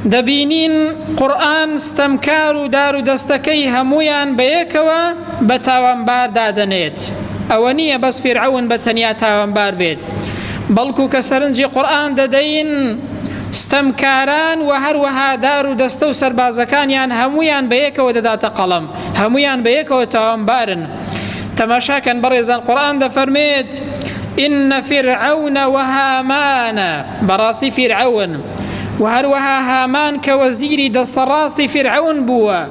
دەبینین قورئان ستەمکار و دار و دەستەکەی هەمویان بەیەکەوە بە تاوانبار دادەنێت. ئەوە نییە بەس فیرعەون بە تەنیا تاوانبار بێت، بەڵکو کە سەرنجی قورئان دەدەین ستەمکاران و هەروەها دار و دەستە و سەربازەکانیان هەمویان بەیەکەوە دەداتە قەڵەم، هەمویان بەیەکەوە تاوانبارن. تەماشاکەن بەڕێزان، قورئان دەفەرمێت ئین فرعون وهامان، بەڕاستی فیرعەون و هەروەها هامان کە وەزیری دەستەڕاستی فیرعەون بووە،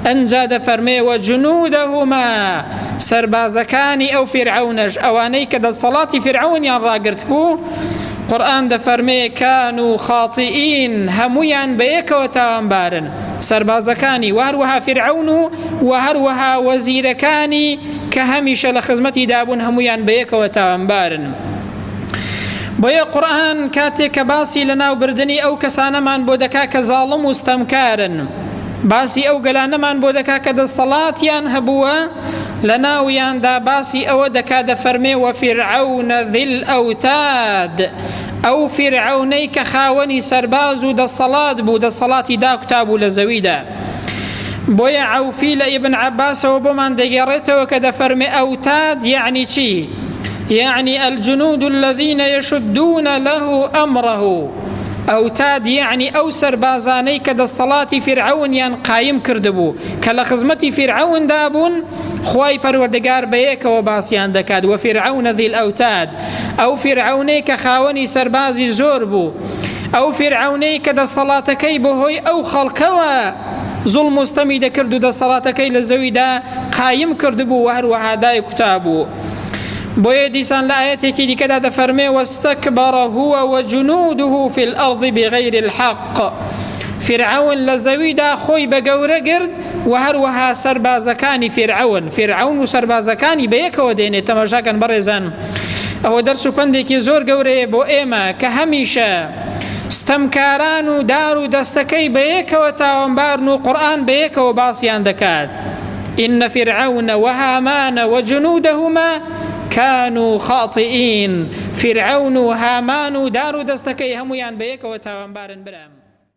ئەنجا دەفەرمێ وەجنودەهما، سەربازەکانی ئەو فیرعەونەش، ئەوانەی کە دەسەڵاتی فیرعەونیان ڕاگرت بوو، قورئان دەفەرمێ کانوا خاطئین، هەمویان بەیەکەوە تاوانبارن، سەربازەکانی و هەروەها فیرعەون و هەروەها وەزیرەکانی کە هەمیشە لە خزمەتی دابوون، هەمویان بەیەکەوە تاوانبارن. بۆیە قورئان کاتێک کە باسی لە ناوبردنی ئەو کەسانەمان بۆ دەکا کە زاڵم و ستەمکارن، باسی ئەو گەلانەمان بۆ دەکا کە دەسەڵاتیان هەبووە، لە ناویاندا باسی ئەوە دەکا دەفەرمێ وەفیرعەون ذی الأوتاد، ئەو فیرعەونەی کە خاوەنی سەرباز و دەسەڵات بوو، دەسەڵاتی داکوتا بوو لە زەویدا. بۆیە عەوفی لە ئیبن عەباسەوە بۆمان دەگێڕێتەوە کە دەفەرمێ ئەوتاد یعنی چی؟ يعني الجنود الذين يشدون له أمره. ئەوتاد یعنی ئەو سەربازانەی کە دەسەڵاتی فیرعەونیان قایم کردبوو، کە لە خزمەتی فیرعەوندا بوون، خوای پەروەردگار بەیەکەوە باسییان دەکات وەفیرعەون ذی الأوتاد، ئەو فیرعەونەی کە خاوەنی سەربازی زۆر بوو، ئەو فیرعەونەی کە دەسەڵاتەکەی بەهۆی ئەو خەڵکەوە زوڵم و ستەمی دەکرد و دەسەڵاتەکەی لە زەویدا قایم کردبوو و هەروەها دایکوتا بوو. بۆیە دیسان لە ئاەتێکی دیکەدا دەفەرمێ وەستەکبەڕ هو وجنوده في الأرض بغير الحق، فیرعەون لە زەویدا خۆی بە گەورە گرت و هەروەها سەربازەکانی فیرعەون و سەربازەکانی بەیەکەوە دێنێت. تەماشاکەن بەڕێزان، ئەوە دەرس و پندێکی زۆر گەورەیە بۆ ئێمە کە هەمیشە ستەمکاران و دار و دەستەکەی بەیەکەوە تاوانبارن و قورئان بەیەکەوە باسییان دەکات. ئین فرعون وهامان وجنودهما كانوا خاطئين. فرعون و هامان و دار و دەستەکەی هەمویان بەیەکەوە تاوانبارن برام.